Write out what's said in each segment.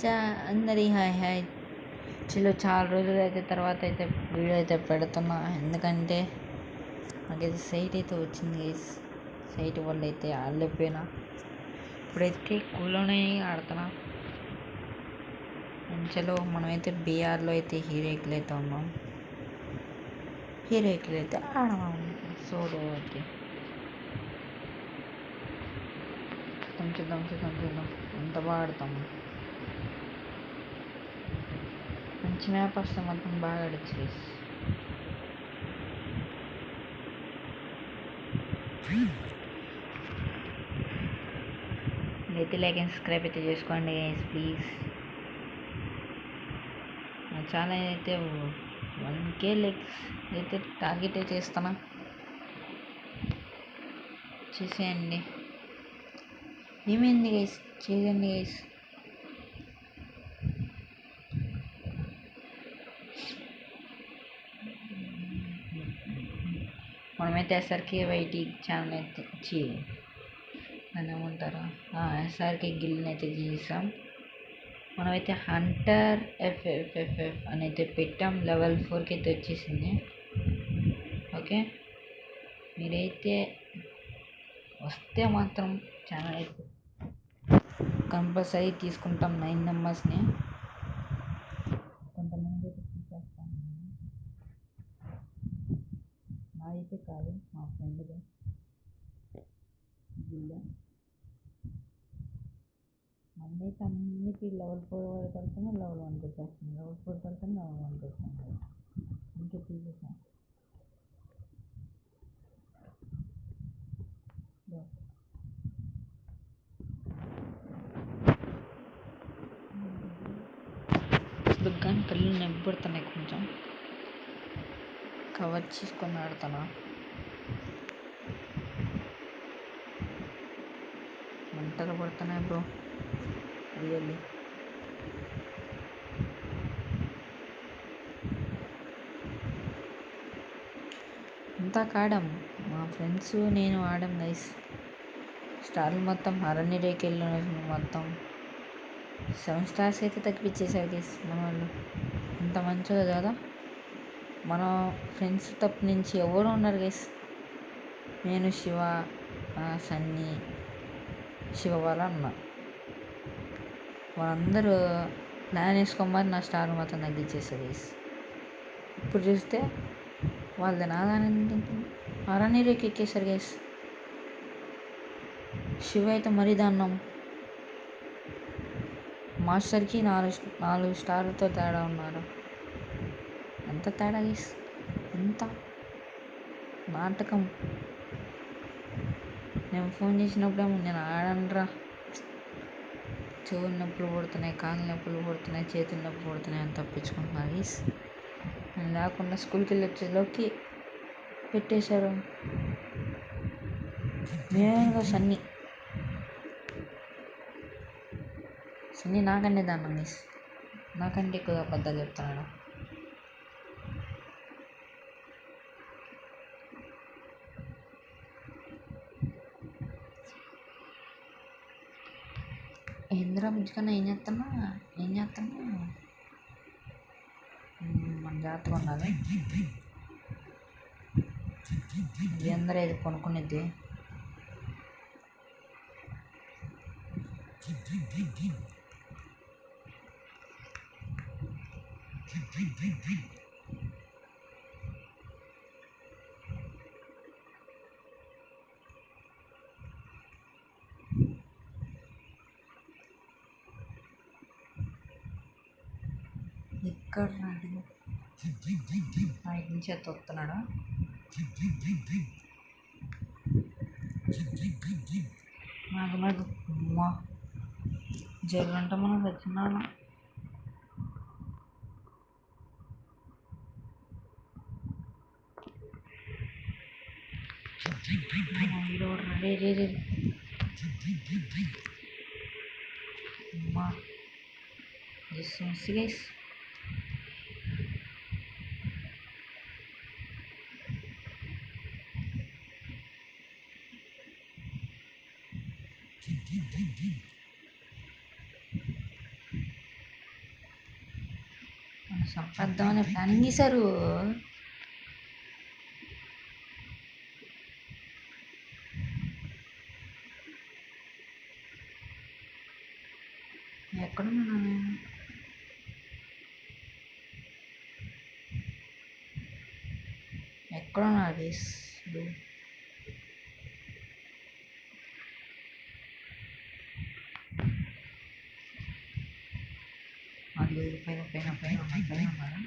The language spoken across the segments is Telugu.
అందరి హాయ్ హాయ్ చలో చాలా రోజులు అయితే తర్వాత అయితే వీడియో అయితే పెడుతున్నా. ఎందుకంటే నాకైతే సైట్ అయితే వచ్చింది గైస్. సైట్ వల్ల అయితే ఆడలేకపోయినా. ఇప్పుడైతే కూలోనే ఆడుతున్నా. చలో మనమైతే బీఆర్లో అయితే హీరోయిక్లు అయితే ఉన్నాం. హీరోయిక్లు అయితే ఆడమాం సోలో అయితే చూద్దాం ఎంత బాగా ఆడతాము. మంచి మ్యాప్ వస్తే మొత్తం బాగా ఆడచ్చు గైస్. అయితే లైక్ అండ్ సబ్స్క్రైబ్ అయితే చేసుకోండి గైస్ ప్లీజ్. నా ఛానల్ అయితే 1K లైక్స్ అయితే టార్గెట్ అయితే చేస్తున్నా. చేసేయండి. ఏమైంది గైస్, చేయండి గైస్. మనమైతే ఎస్ఆర్కే వైటీ ఛానల్ అయితే దాన్ని ఏమంటారా ఎస్ఆర్కే గిల్ని అయితే చేసాం. మనమైతే హంటర్ ఎఫ్ఎఫ్ఎఫ్ఎఫ్ అని అయితే పెట్టాం. లెవెల్ 4కి అయితే వచ్చేసింది. ఓకే, మీరైతే వస్తే మాత్రం ఛానల్ అయితే కంపల్సరీ తీసుకుంటాం. 9 మెంబర్స్ని కొంతమంది అయితే తీసేస్తాను. నాదైతే కాదు, మా ఫ్రెండ్దే గిల్ల. మనమైతే అన్నిటి లెవెల్ 4 వరకు వెళ్తాను, లెవెల్ 1కి వచ్చేస్తాను. లెవెల్ 4కి వెళ్తాను, లెవెల్ 1కి వచ్చేస్తాను. ఇంకే తీసేసాను. ఇప్పుడు కానీ కళ్ళు నెబ్బడుతున్నాయి. కొంచెం కవర్ చేసుకొని ఆడుతున్నా. మంటలు పడుతున్నాయి బ్రో రియల్లీ. అంతా ఆడాం, మా ఫ్రెండ్స్ నేను ఆడాం గైస్. స్టార్లు మొత్తం అరణ్యలోకి వెళ్ళి మొత్తం 7 స్టార్స్ అయితే తగ్గిపించేశారు గైస్ మన వాళ్ళు. అంత మంచిదో కదా. మన ఫ్రెండ్స్ తప్పు నుంచి ఎవరు ఉన్నారు గైస్. నేను శివ, సన్నీ, శివ వాళ్ళ అన్న వాళ్ళందరూ ప్లాన్ వేసుకోమని నా స్టార్ మొత్తం తగ్గించేశారు గైస్. ఇప్పుడు చూస్తే వాళ్ళది నాదాని అరణ్యలోకి ఎక్కేశారు గైస్. శివ అయితే మరీ దాన్నం. మాస్టర్కి 4 స్టార్లతో తేడా ఉన్నారు. ఎంత తేడా గైస్, ఎంత నాటకం. నేను ఫోన్ చేసినప్పుడేమో నేను ఆడనరా, చెవులు నొప్పులు పుడుతున్నాయి, కాళ్ళు నొప్పులు పుడుతున్నాయి, చేతులు నొప్పులు పుడుతున్నాయి అని తప్పించుకుంటున్నారు గైస్. నేను లేకుండా స్కూల్కి వెళ్ళి వచ్చేలోకి పెట్టేశారు. మెయిన్గా సన్నీ నాకంటే దాన్ని మిస్, నాకంటే ఎక్కువగా అబద్ధాలు చెప్తున్నాడు. ఏంద్రా బుజ్జికన్నా ఏం చేస్తున్నా మన జాగ్రత్తగా ఉండాలి. అందరూ ఏది కొనుక్కునేది. ఇక్కడ బయట నుంచి అయితే వస్తున్నాడు. నాకు అమ్మా జల్లంటే మనం వచ్చినాడు. అమ్మా గైస్. సంపద్దామని ప్లానింగ్ చేశారు. ఎక్కడున్నా నేను? ఎక్కడున్నా గైస్? అది పైన పైన పైన పైన ఉన్నారా?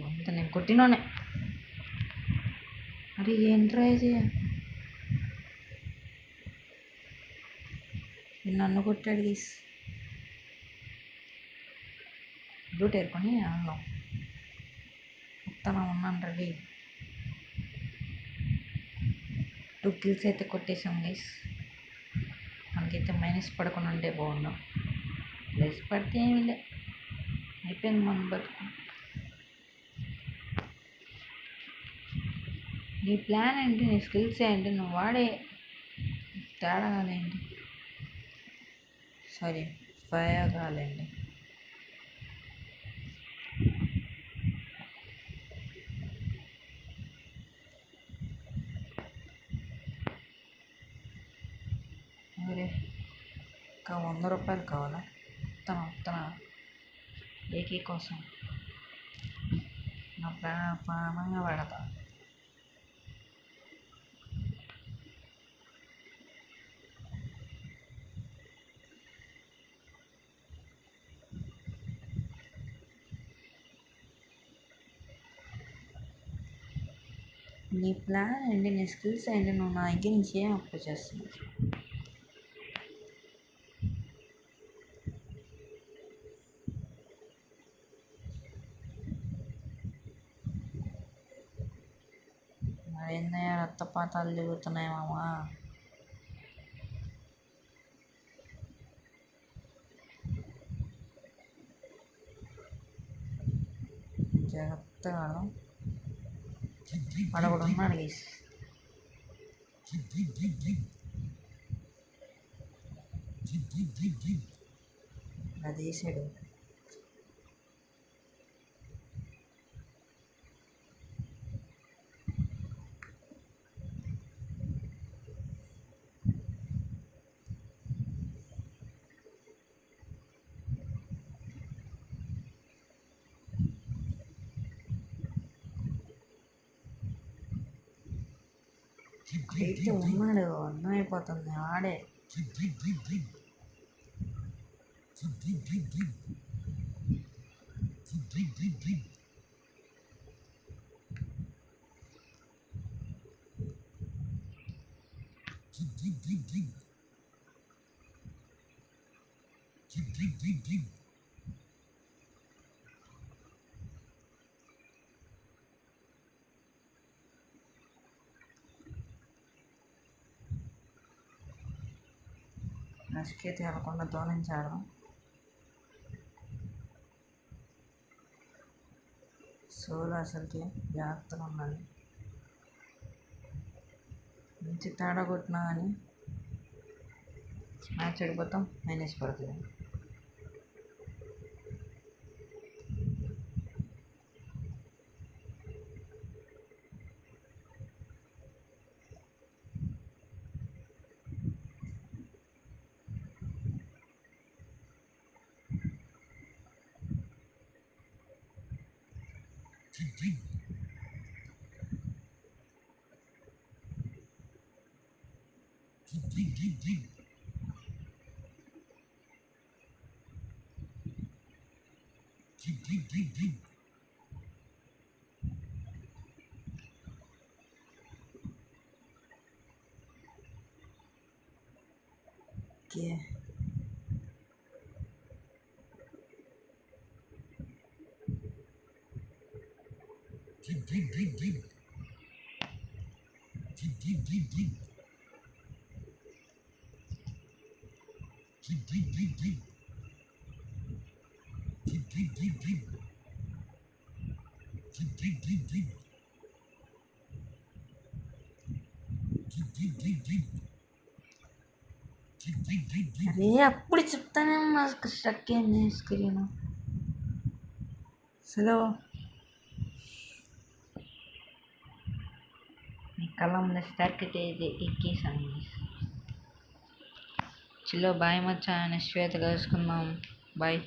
అంత నేను కొట్టినోనే. అరే ఏంట్రా ఇది? నన్ను కొట్టాడు గీస్. డ్యూటీ ఏరుకొని అన్నాం. మొత్తం ఉన్నాను రెడీ. 2 kills అయితే కొట్టేసాం గైస్. మనకైతే మైనస్ పడకుండా ఉంటే బాగున్నాం. ప్లస్ పడితే ఏమి లే, అయిపోయింది మన బతుకు. నీ ప్లాన్ ఏంటి? నీ స్కిల్స్ ఏంటి? నువ్వు వాడే తేడా కాలేంటి? Sorry, fire కాలేండి. అరే ఇంకా 100 రూపాయలు కావాలా? వస్తాను ఏకీ కోసం నా ప్రాణంగా పెడతా. నీ ప్లాన్ ఏంటి? నీ స్కిల్స్ ఏంటి? నువ్వు నా దగ్గర నుంచి ఏం అప్లై చేస్తున్నావు? మరేందయ్యా రక్తపాతాలు తిరుగుతున్నాయి మామా? జాగ్రత్తగా అక్కడ కూడా ఉన్నాడు గీస్. అది వేసాడు. అయితే ఉన్నాడు, అర్థమైపోతుంది ఆడే. రష్కి అయితే వెళ్ళకుండా దోనించాడు. సోలో అసలుకి జాగ్రత్తగా ఉండాలి. మంచి తేడా కొట్టినా కానీ మ్యాచ్ చెడిపోతాం, మైనస్ పడుతుంది. ఓకే, అరే అప్పుడు చెప్తానే మాకు స్ట్రక్ అయింది స్క్రీన్. హలో, మీ కళ్ళ ముందు స్ట్రక్ ఎక్కేసాను. చలో బాయ్ మచ్చా, నెక్స్ట్ అయితే కలుసుకుందాం. బాయ్.